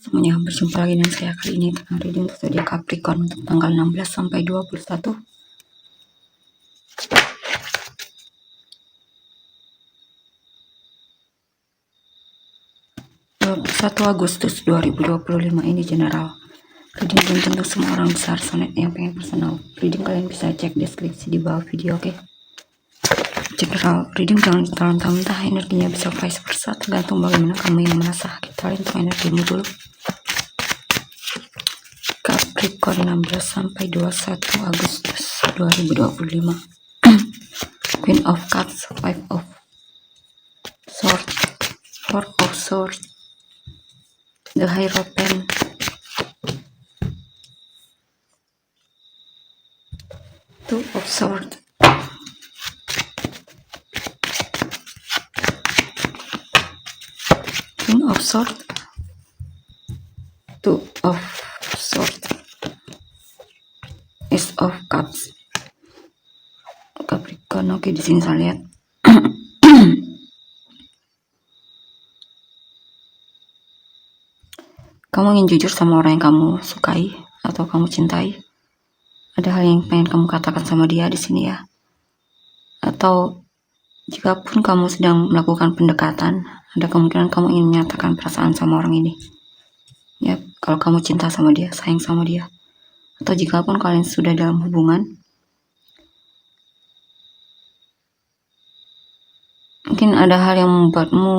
Semuanya, berjumpa lagi dengan saya kali ini tentang reading untuk zodiak Capricorn untuk tanggal 16 sampai 21 Agustus 2025. Ini general reading, belum tentu semua orang besar sonet yang pengen personal reading. Kalian bisa cek deskripsi di bawah video. Oke, general reading jangan terlalu mentah-mentah, energinya bisa vice versa, tergantung bagaimana kamu yang merasa. Kita lihat untuk energimu dulu. Capricorn 16 sampai 21 Agustus 2025. Queen of Cups, Five of Swords, Four of Swords, the Hierophant, Two of Swords, King of Swords, Two of Swords, Ace of Cups. Capricorn, oke, di sini saya lihat kamu ingin jujur sama orang yang kamu sukai atau kamu cintai. Ada hal yang pengen kamu katakan sama dia di sini ya. Atau jika pun kamu sedang melakukan pendekatan, ada kemungkinan kamu ingin menyatakan perasaan sama orang ini. Ya, kalau kamu cinta sama dia, sayang sama dia. Atau jika pun kalian sudah dalam hubungan, mungkin ada hal yang membuatmu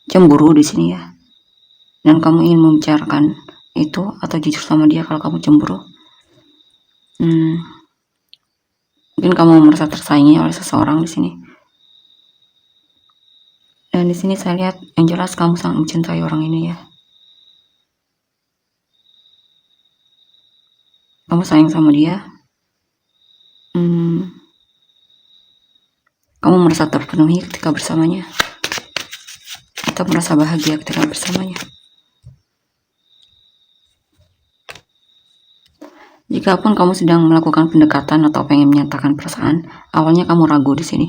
cemburu di sini ya, dan kamu ingin membicarakan itu atau jujur sama dia kalau kamu cemburu. Mungkin kamu merasa tersaingi oleh seseorang di sini. Dan di sini saya lihat yang jelas kamu sangat mencintai orang ini ya. Kamu sayang sama dia. Kamu merasa terpenuhi ketika bersamanya. Atau merasa bahagia ketika bersamanya. Jikapun kamu sedang melakukan pendekatan atau pengen menyatakan perasaan, awalnya kamu ragu di sini.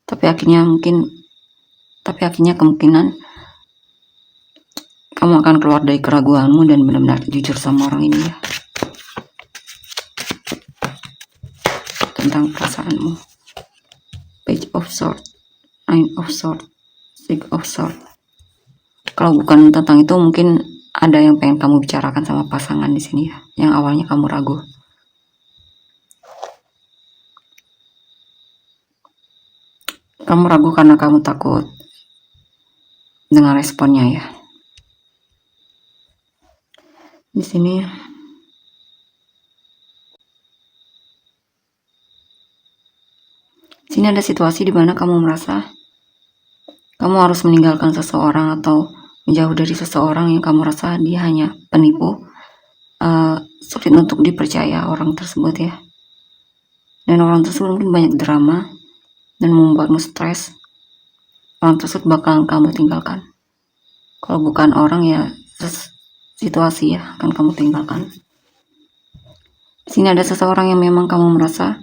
Tapi akhirnya kemungkinan kamu akan keluar dari keraguanmu dan benar-benar jujur sama orang ini ya. Tentang perasaanmu. Page of Swords, Nine of Swords, Six of Swords. Kalau bukan tentang itu, mungkin ada yang pengen kamu bicarakan sama pasangan di sini ya, yang awalnya kamu ragu. Kamu ragu karena kamu takut dengan responnya ya. Di sini ada situasi di mana kamu merasa kamu harus meninggalkan seseorang atau menjauh dari seseorang yang kamu rasa dia hanya penipu, sulit untuk dipercaya orang tersebut ya. Dan orang tersebut mungkin banyak drama dan membuatmu stres. Orang tersebut bakalan kamu tinggalkan. Kalau bukan orang ya situasi ya akan kamu tinggalkan. Di sini ada seseorang yang memang kamu merasa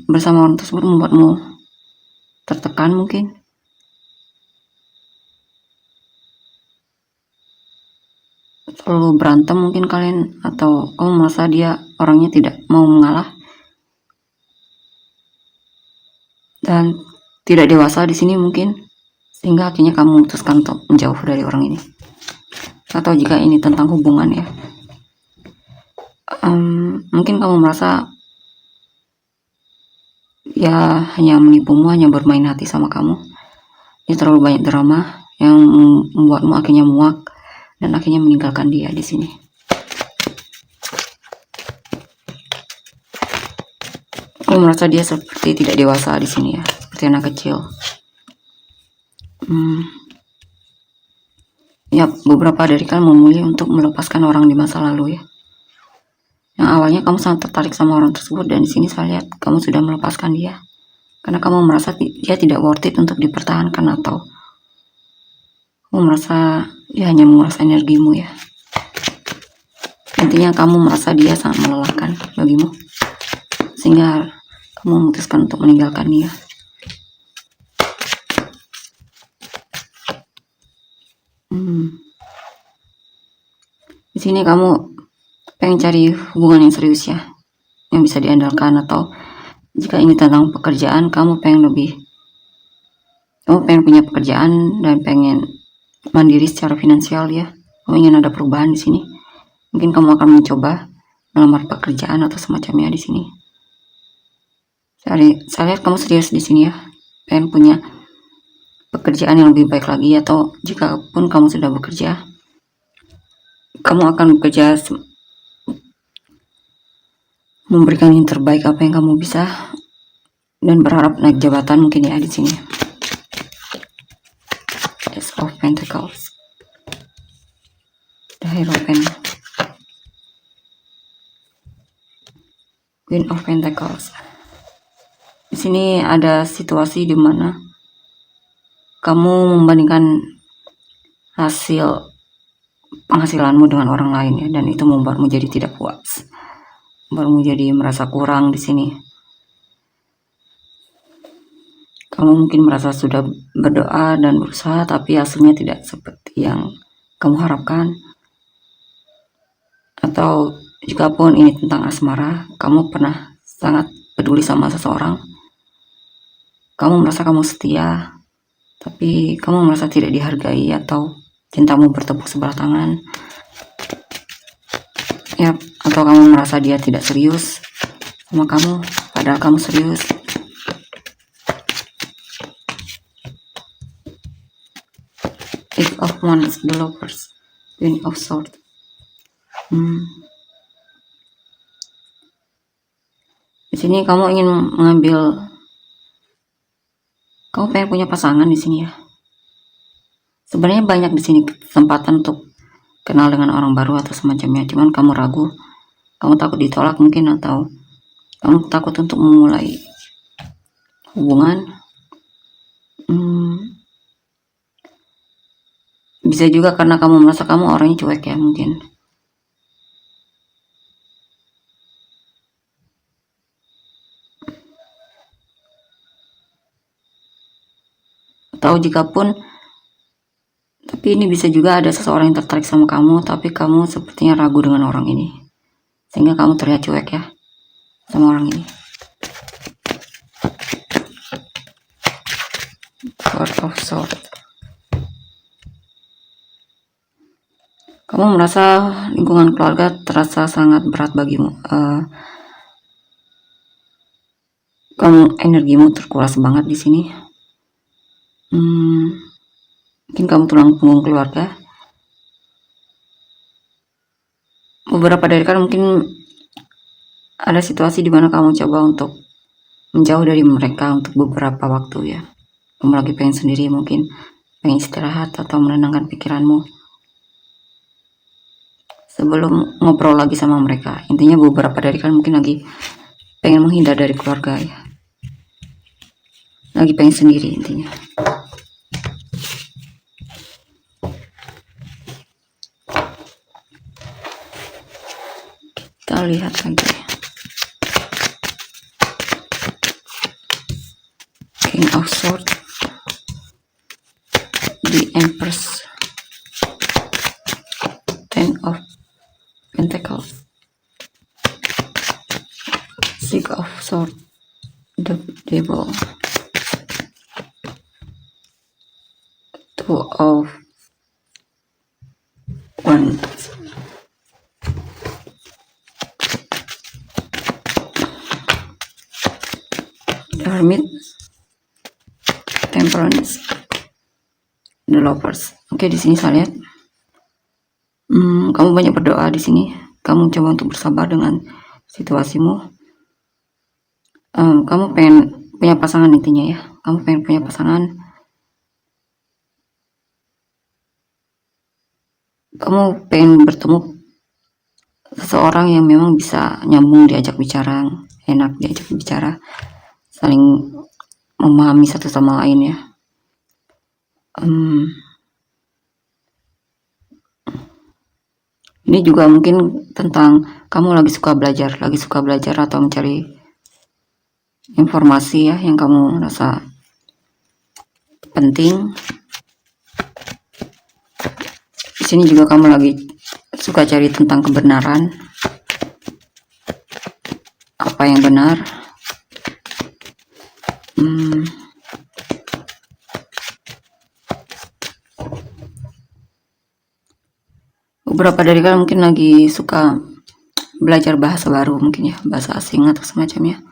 bersama orang tersebut membuatmu tertekan mungkin. Selalu berantem mungkin kalian, atau kamu merasa dia orangnya tidak mau mengalah dan tidak dewasa di sini mungkin, sehingga akhirnya kamu memutuskan untuk menjauh dari orang ini. Atau jika ini tentang hubungan ya, mungkin kamu merasa ya hanya menipumu, hanya bermain hati sama kamu. Dia terlalu banyak drama yang membuatmu akhirnya muak dan akhirnya meninggalkan dia di sini. Kamu merasa dia seperti tidak dewasa di sini ya, seperti anak kecil. Ya, beberapa dari kalian memilih untuk melepaskan orang di masa lalu ya. Yang awalnya kamu sangat tertarik sama orang tersebut, dan di sini saya lihat kamu sudah melepaskan dia karena kamu merasa dia tidak worth it untuk dipertahankan, atau kamu merasa dia hanya menguras energimu ya. Intinya kamu merasa dia sangat melelahkan bagimu, sehingga kamu memutuskan untuk meninggalkan dia. Di sini kamu pengen cari hubungan yang serius ya, yang bisa diandalkan, atau jika ini tentang pekerjaan, kamu pengen punya pekerjaan dan pengen mandiri secara finansial ya. Kamu ingin ada perubahan di sini. Mungkin kamu akan mencoba melamar pekerjaan atau semacamnya di sini. Saya lihat kamu serius di sini ya, pengen punya pekerjaan yang lebih baik lagi, atau jika pun kamu sudah bekerja, kamu akan bekerja memberikan yang terbaik apa yang kamu bisa, dan berharap naik jabatan mungkin ya di sini. Ace of Pentacles, the Hierophant, Queen of Pentacles. Di sini ada situasi di mana kamu membandingkan hasil penghasilanmu dengan orang lain ya, dan itu membuatmu jadi tidak puas, membuatmu jadi merasa kurang di sini. Kamu mungkin merasa sudah berdoa dan berusaha, tapi hasilnya tidak seperti yang kamu harapkan. Atau jika pun ini tentang asmara, kamu pernah sangat peduli sama seseorang, kamu merasa kamu setia, tapi kamu merasa tidak dihargai, atau cintamu bertepuk sebelah tangan ya, atau kamu merasa dia tidak serius sama kamu padahal kamu serius. Eight of Wands, the Lovers, Queen of Swords. Di sini kamu ingin kamu pengen punya pasangan di sini ya. Sebenarnya banyak di sini kesempatan untuk kenal dengan orang baru atau semacamnya, cuman kamu ragu, kamu takut ditolak mungkin, atau kamu takut untuk memulai hubungan. Bisa juga karena kamu merasa kamu orangnya cuek ya mungkin. Atau jika pun, tapi ini bisa juga ada seseorang yang tertarik sama kamu, tapi kamu sepertinya ragu dengan orang ini, sehingga kamu terlihat cuek ya sama orang ini. Four of Swords. Kamu merasa lingkungan keluarga terasa sangat berat bagimu. Energimu terkuras banget di sini. Mungkin kamu tulang punggung keluarga. Beberapa dari kalian mungkin ada situasi di mana kamu coba untuk menjauh dari mereka untuk beberapa waktu ya. Kamu lagi pengen sendiri, mungkin pengen istirahat atau menenangkan pikiranmu sebelum ngobrol lagi sama mereka. Intinya beberapa dari kalian mungkin lagi pengen menghindar dari keluarga ya, lagi pengen sendiri intinya. Kita lihat lagi. King of Swords, the Empress, Ten of Pentacles, Six of Swords, the Devil, Two of Wands, Hermit, Temperance, the Lovers. Oke, di sini saya lihat kamu banyak berdoa di sini. Kamu coba untuk bersabar dengan situasimu. Kamu pengen punya pasangan intinya ya. Kamu pengen punya pasangan. Kamu pengen bertemu seseorang yang memang bisa nyambung diajak bicara, enak diajak bicara, saling memahami satu sama lain ya. Ini juga mungkin tentang kamu lagi suka belajar atau mencari informasi ya yang kamu rasa penting. Di sini juga kamu lagi suka cari tentang kebenaran, apa yang benar. Beberapa dari kalian mungkin lagi suka belajar bahasa baru, mungkin ya, bahasa asing atau semacamnya.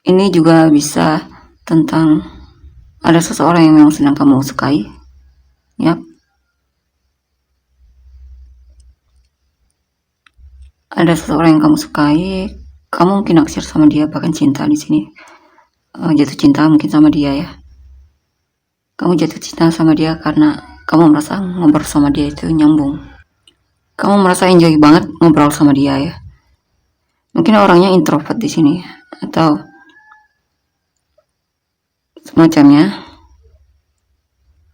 Ini juga bisa tentang ada seseorang yang memang sedang kamu sukai, ya. Ada seseorang yang kamu sukai, kamu mungkin naksir sama dia, bahkan cinta di sini. Jatuh cinta mungkin sama dia ya. Kamu jatuh cinta sama dia karena kamu merasa ngobrol sama dia itu nyambung. Kamu merasa enjoy banget ngobrol sama dia ya. Mungkin orangnya introvert di sini atau semacamnya.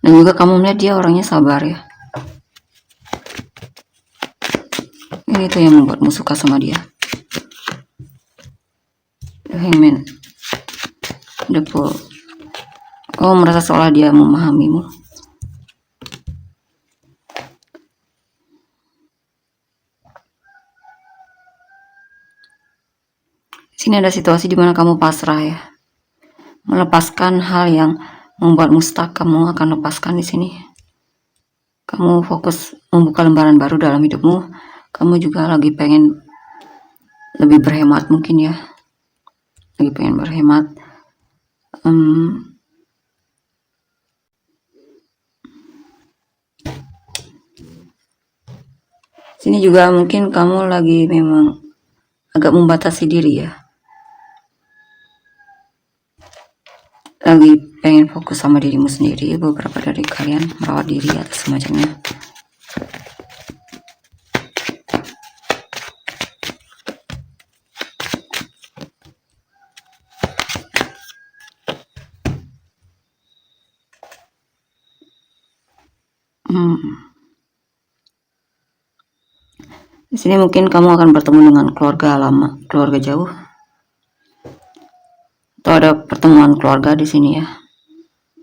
Dan juga kamu melihat dia orangnya sabar ya. Ini tuh yang membuatmu suka sama dia. The Hangman, The Fool. Kamu merasa seolah dia memahamimu. Di sini ada situasi di mana kamu pasrah ya, melepaskan hal yang membuatmu stuck. Kamu akan lepaskan di sini. Kamu fokus membuka lembaran baru dalam hidupmu. Kamu juga lagi pengen lebih berhemat mungkin ya, lagi pengen berhemat. Sini juga mungkin kamu lagi memang agak membatasi diri ya, lagi pengen fokus sama dirimu sendiri. Beberapa dari kalian merawat diri atau semacamnya. Di sini mungkin kamu akan bertemu dengan keluarga lama, keluarga jauh, atau ada pertemuan keluarga di sini ya.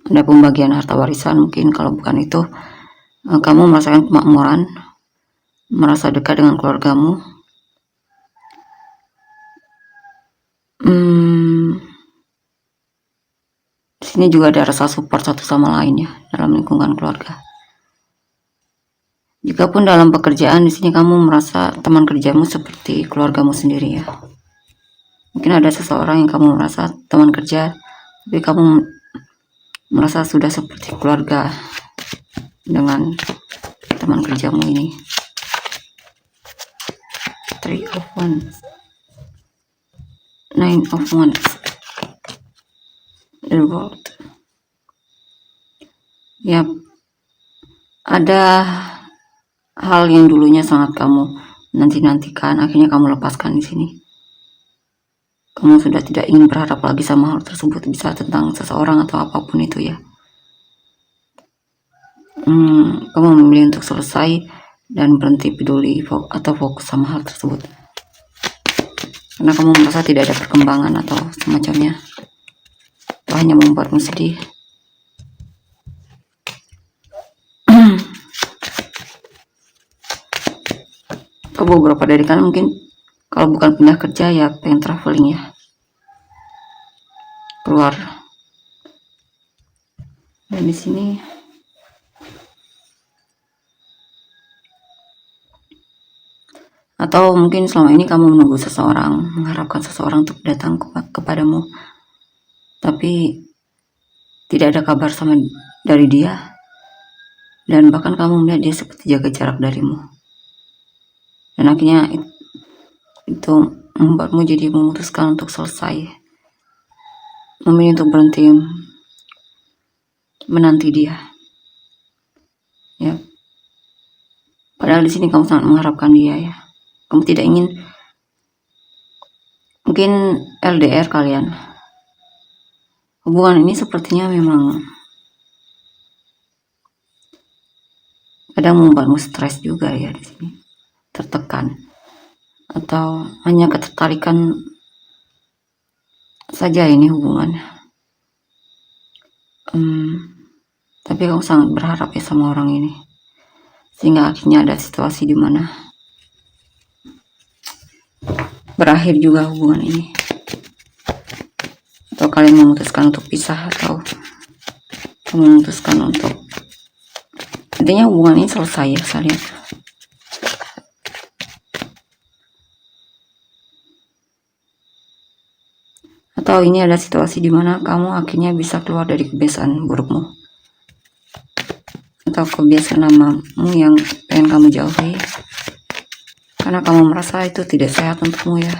Ada pembagian harta warisan mungkin. Kalau bukan itu, kamu merasakan kemakmuran, merasa dekat dengan keluargamu. Di sini juga ada rasa support satu sama lain ya dalam lingkungan keluarga. Jikapun dalam pekerjaan, di sini kamu merasa teman kerjamu seperti keluargamu sendiri ya. Mungkin ada seseorang yang kamu merasa teman kerja, tapi kamu merasa sudah seperti keluarga dengan teman kerjamu ini. 3 of Wands, 9 of Wands, The World. Yap, ada hal yang dulunya sangat kamu nanti-nantikan, akhirnya kamu lepaskan di sini. Kamu sudah tidak ingin berharap lagi sama hal tersebut, bisa tentang seseorang atau apapun itu ya. Kamu memilih untuk selesai dan berhenti peduli atau fokus sama hal tersebut, karena kamu merasa tidak ada perkembangan atau semacamnya. Itu hanya membuatmu sedih. Beberapa dari kalian mungkin kalau bukan pindah kerja ya pengen traveling ya, keluar. Dan di sini atau mungkin selama ini kamu menunggu seseorang, mengharapkan seseorang untuk datang kepadamu, tapi tidak ada kabar sama dari dia, dan bahkan kamu melihat dia seperti jaga jarak darimu. Dan akhirnya itu membuatmu jadi memutuskan untuk selesai, memilih untuk berhenti menanti dia ya. Padahal di sini kamu sangat mengharapkan dia ya. Kamu tidak ingin, mungkin LDR kalian. Hubungan ini sepertinya memang kadang membuatmu stres juga ya di sini, tertekan, atau hanya ketertarikan saja ini hubungan. Tapi kamu sangat berharap ya sama orang ini, sehingga akhirnya ada situasi di mana berakhir juga hubungan ini, atau kalian memutuskan untuk pisah, atau kamu memutuskan untuk, intinya hubungan ini selesai ya, saya lihat. Atau ini ada situasi di mana kamu akhirnya bisa keluar dari kebiasaan burukmu, atau kebiasaan lamamu yang pengen kamu jauhi, karena kamu merasa itu tidak sehat untukmu ya.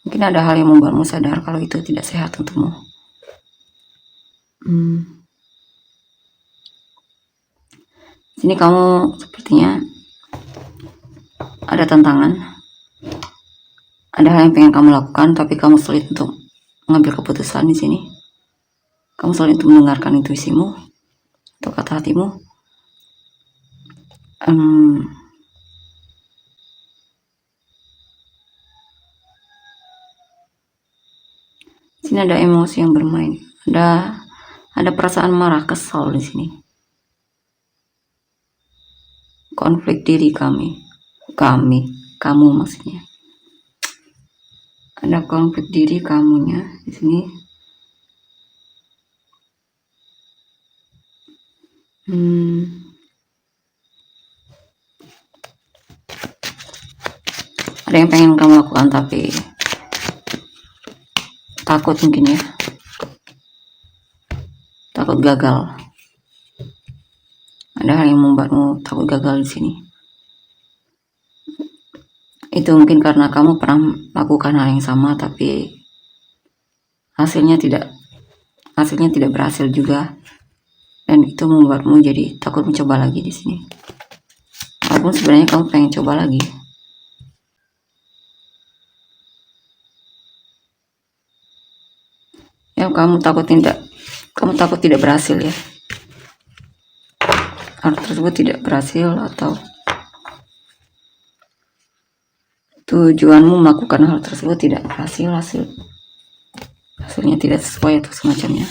Mungkin ada hal yang membuatmu sadar kalau itu tidak sehat untukmu. Sini kamu sepertinya ada tantangan, ada hal yang pengen kamu lakukan, tapi kamu sulit untuk mengambil keputusan di sini. Kamu sulit untuk mendengarkan intuisimu atau kata hatimu. Sini ada emosi yang bermain, ada perasaan marah, kesal di sini. Konflik diri kamu maksudnya. Ada konflik diri kamunya di sini. Ada yang pengen kamu lakukan tapi takut mungkin ya, takut gagal. Ada hal yang membuatmu takut gagal di sini. Itu mungkin karena kamu pernah melakukan hal yang sama tapi hasilnya tidak berhasil juga, dan itu membuatmu jadi takut mencoba lagi di sini. Walaupun sebenarnya kamu pengen coba lagi. Ya, kamu takut tidak berhasil ya. Hal tersebut tidak berhasil, atau tujuanmu melakukan hal tersebut tidak berhasil, hasilnya tidak sesuai atau semacamnya.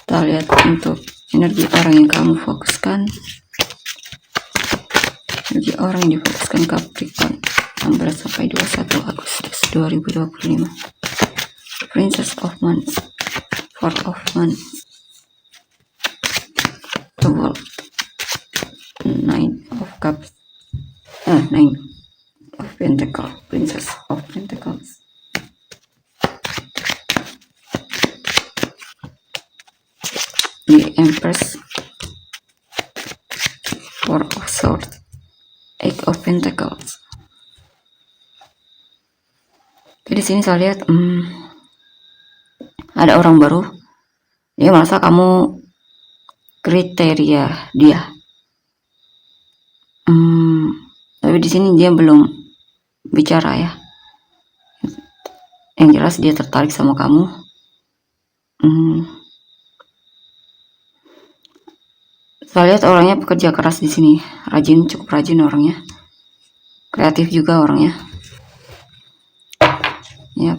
Kita lihat untuk energi orang yang kamu fokuskan. Energi orang yang difokuskan Capricorn 16 sampai 21 Agustus 2025. Princess of Wands, Four of Wands, The World, Nine of Cups, Nine of Pentacles, Princess of Pentacles, The Empress, Four of Swords, Eight of Pentacles. Jadi di sini saya lihat ada orang baru, dia merasa kamu kriteria dia. Tapi di sini dia belum bicara ya. Yang jelas dia tertarik sama kamu. Saya lihat orangnya pekerja keras di sini, cukup rajin orangnya, kreatif juga orangnya. Ya.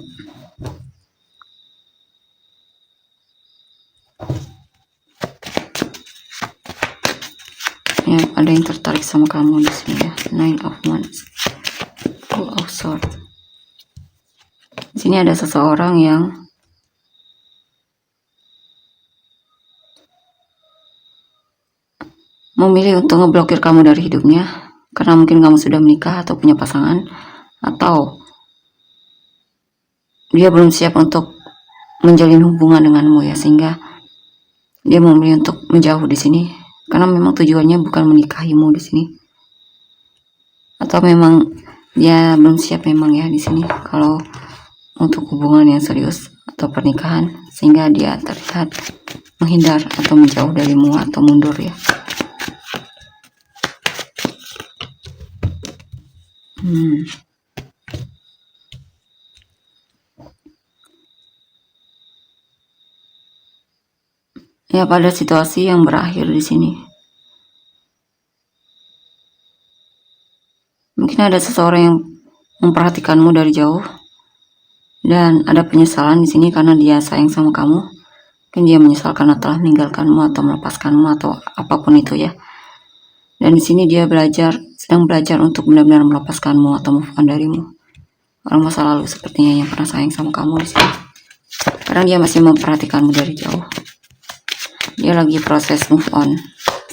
Ya, ada yang tertarik sama kamu di sini ya. Nine of Wands, Two of Swords. Di sini ada seseorang yang memilih untuk ngeblokir kamu dari hidupnya karena mungkin kamu sudah menikah atau punya pasangan, atau dia belum siap untuk menjalin hubungan denganmu ya, sehingga dia memilih untuk menjauh di sini karena memang tujuannya bukan menikahimu di sini, atau memang dia belum siap memang ya di sini kalau untuk hubungan yang serius atau pernikahan, sehingga dia terlihat menghindar atau menjauh darimu atau mundur ya. Ya, pada situasi yang berakhir di sini. Mungkin ada seseorang yang memperhatikanmu dari jauh dan ada penyesalan di sini karena dia sayang sama kamu. Mungkin dia menyesal karena telah meninggalkanmu atau melepaskanmu atau apapun itu ya. Dan di sini dia sedang belajar untuk benar-benar melepaskanmu atau move on darimu. Orang masa lalu sepertinya yang pernah sayang sama kamu di sini. Karena dia masih memperhatikanmu dari jauh. Dia lagi proses move on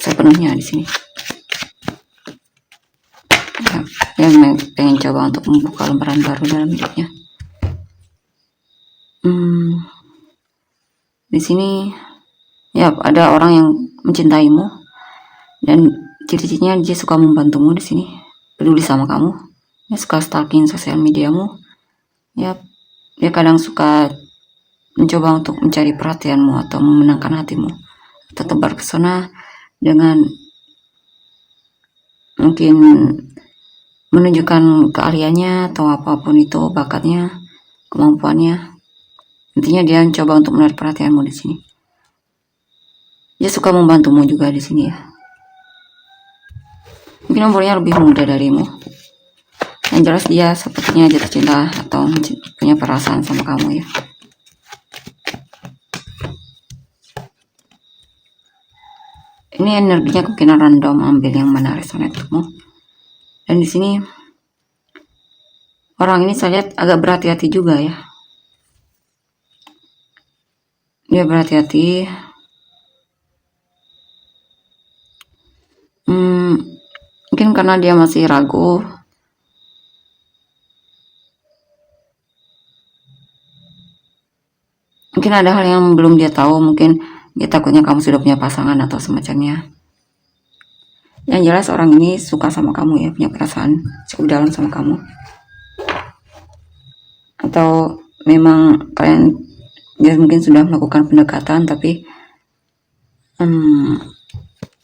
sepenuhnya di sini. Ya, dia pengen coba untuk membuka lembaran baru dalam hidupnya. Di sini ya ada orang yang mencintaimu dan ciri-cirinya dia suka membantumu di sini, peduli sama kamu, dia suka stalking sosial mediamu. Ya, dia kadang suka mencoba untuk mencari perhatianmu atau memenangkan hatimu, atau terpesona dengan mungkin menunjukkan keahliannya atau apapun itu, bakatnya, kemampuannya. Intinya dia mencoba untuk menarik perhatianmu di sini. Dia suka membantumu juga di sini ya. Mungkin umurnya lebih muda darimu. Yang jelas dia sepertinya jatuh cinta atau punya perasaan sama kamu ya. Ini energinya kemungkinan random, ambil yang mana resonate kamu. Dan di sini orang ini saya lihat agak berhati-hati juga ya. Dia berhati-hati. Mungkin karena dia masih ragu. Mungkin ada hal yang belum dia tahu. Mungkin dia takutnya kamu sudah punya pasangan atau semacamnya. Yang jelas orang ini suka sama kamu ya, punya perasaan cukup dalam sama kamu. Atau memang kalian dia mungkin sudah melakukan pendekatan tapi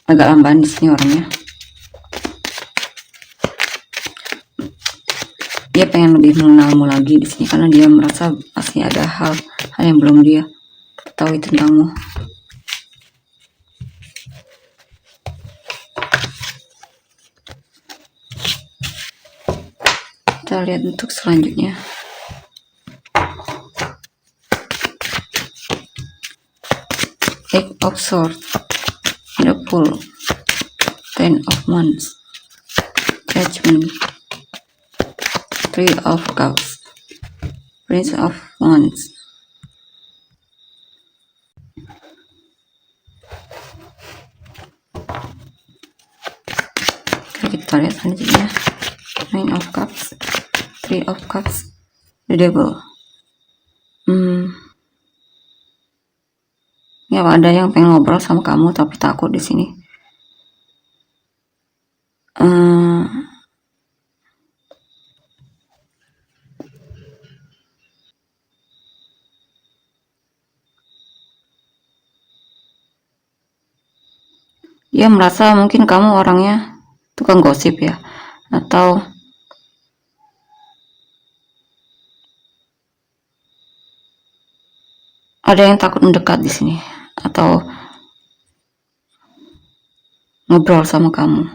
agak lamban di sini orangnya. Dia pengen lebih mengenalmu lagi di sini karena dia merasa masih ada hal yang belum dia ketahui tentangmu. Kita lihat untuk selanjutnya. Eight of Swords, the Fool, Ten of Wands, Judgment, Three of Cups, Prince of Wands. Kita lihat selanjutnya. Nine of Cups, Three of Cups, the Devil. Ya, ada yang pengen ngobrol sama kamu tapi takut di sini. Dia merasa mungkin kamu orangnya tukang gosip ya, atau ada yang takut mendekat di sini atau ngobrol sama kamu.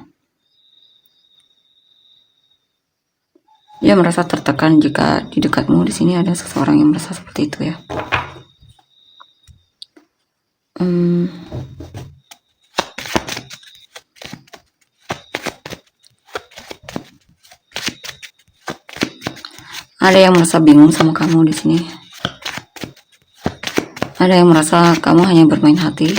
Dia merasa tertekan jika di dekatmu di sini ada seseorang yang merasa seperti itu ya. Ada yang merasa bingung sama kamu di sini. Ada yang merasa kamu hanya bermain hati.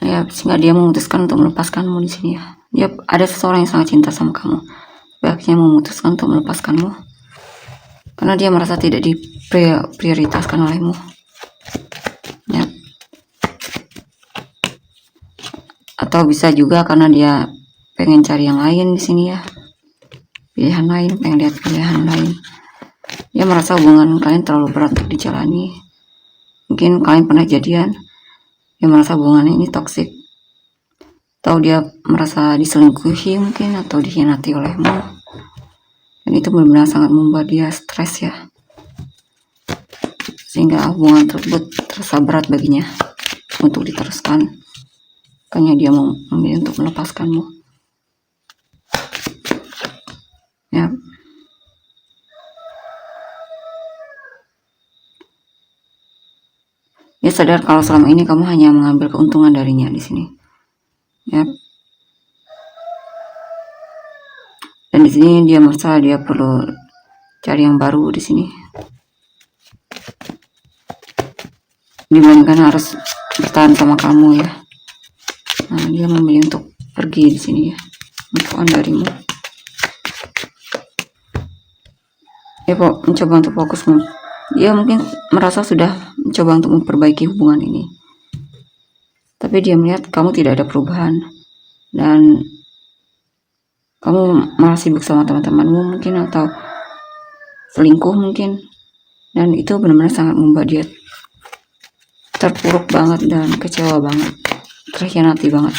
Ya, sehingga dia memutuskan untuk melepaskanmu di sini ya. Dia ada seseorang yang sangat cinta sama kamu, tapi akhirnya memutuskan untuk melepaskanmu karena dia merasa tidak diprioritaskan olehmu. Ya. Atau bisa juga karena dia pengen cari yang lain di sini ya, pilihan lain, pengen lihat pilihan lain. Dia merasa hubungan kalian terlalu berat untuk dijalani. Mungkin kalian pernah jadian. Dia merasa hubungan ini toksik. atau dia merasa diselingkuhi mungkin, atau dikhianati olehmu, dan itu benar-benar sangat membuat dia stres ya, sehingga hubungan tersebut terasa berat baginya untuk diteruskan. Makanya dia memilih untuk melepaskanmu ya. Dia sadar kalau selama ini kamu hanya mengambil keuntungan darinya di sini ya. Dan di sini dia merasa dia perlu cari yang baru di sini, dibandingkan harus bertahan sama kamu ya. Nah, dia memilih untuk pergi di sini ya, move darimu. Dia mencoba untuk fokus. Dia mungkin merasa sudah mencoba untuk memperbaiki hubungan ini, tapi dia melihat kamu tidak ada perubahan dan kamu malah sibuk sama teman-temanmu mungkin, atau selingkuh mungkin, dan itu benar-benar sangat membuat dia terpuruk banget dan kecewa banget, terkhianati banget.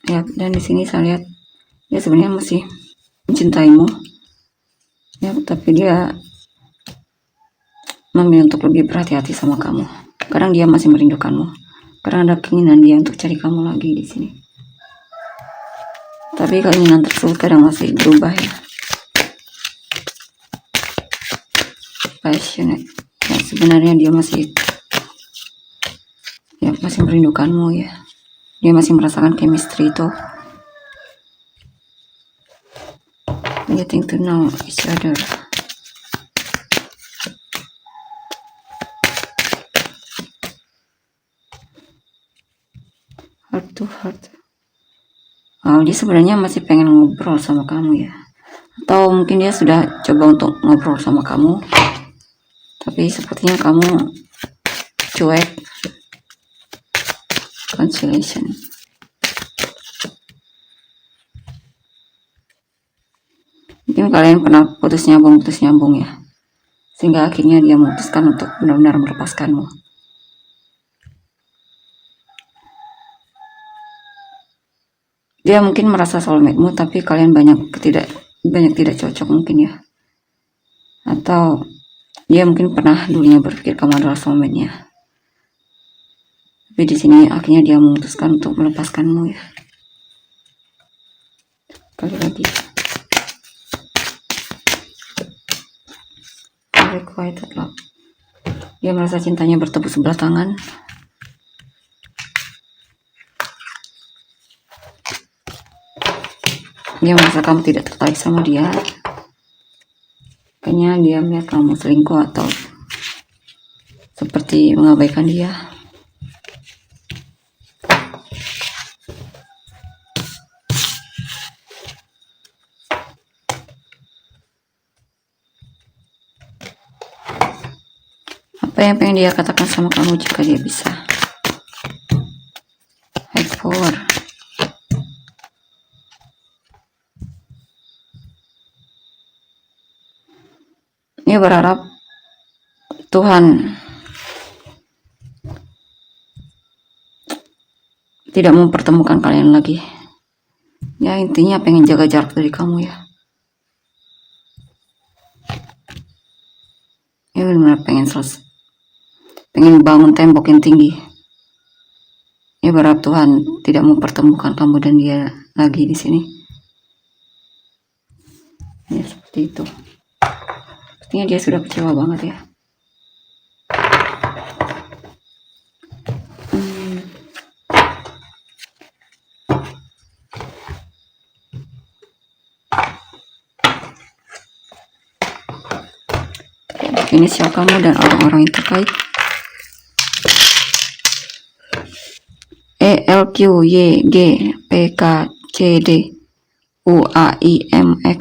Ya, dan di sini saya lihat dia sebenarnya masih mencintaimu ya, tapi dia memilih untuk lebih berhati-hati sama kamu. Kadang dia masih merindukanmu, kadang ada keinginan dia untuk cari kamu lagi di sini, tapi keinginan tersebut kadang masih berubah ya. Passionate ya, sebenarnya dia masih merindukanmu ya. Dia masih merasakan chemistry itu, getting to know each other. Heart to heart. Oh, dia sebenarnya masih pengen ngobrol sama kamu ya, atau mungkin dia sudah coba untuk ngobrol sama kamu, tapi sepertinya kamu cuek. Cancellation. Mungkin kalian pernah putus nyambung ya, sehingga akhirnya dia memutuskan untuk benar-benar melepaskanmu. Dia mungkin merasa soulmate-mu, tapi kalian banyak tidak cocok mungkin ya, atau dia mungkin pernah dulunya berpikir kamu adalah soulmate-nya, tapi di sini akhirnya dia memutuskan untuk melepaskanmu ya. Kali lagi. Requited love. Dia merasa cintanya bertepuk sebelah tangan. Dia merasa kamu tidak tertarik sama dia. Kayaknya dia melihat kamu selingkuh atau seperti mengabaikan dia. Apa yang pengen dia katakan sama kamu jika dia bisa? High power. Dia berharap Tuhan tidak mempertemukan kalian lagi. Ya, intinya pengen jaga jarak dari kamu ya. Ya benar-benar pengen bangun tembok yang tinggi. Ya berharap Tuhan tidak mempertemukan kamu dan dia lagi di sini. Ya seperti itu. Sepertinya dia sudah kecewa banget ya. Inisial kamu dan orang-orang yang terkait. ELQYGPKCD UAIMX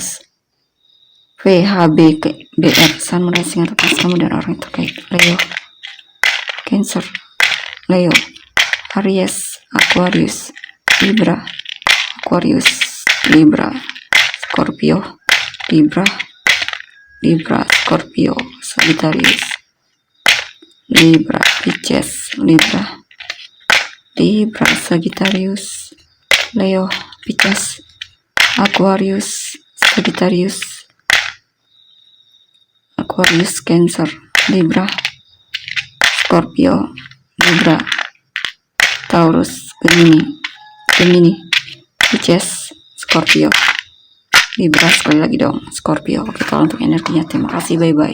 VHBR. Samurai singa lepas kamu dan orang yang terkait. Leo, Cancer, Leo, Aries, Aquarius, Libra, Scorpio, Libra, Scorpio, Sagittarius, Libra, Pisces, Libra, Sagittarius, Leo, Pisces, Aquarius, Sagittarius, Cancer, Libra, Scorpio, Libra, Taurus, Gemini, Pisces, Scorpio, Libra, sekali lagi dong, Scorpio. Oke, kalau untuk energinya, terima kasih, bye-bye.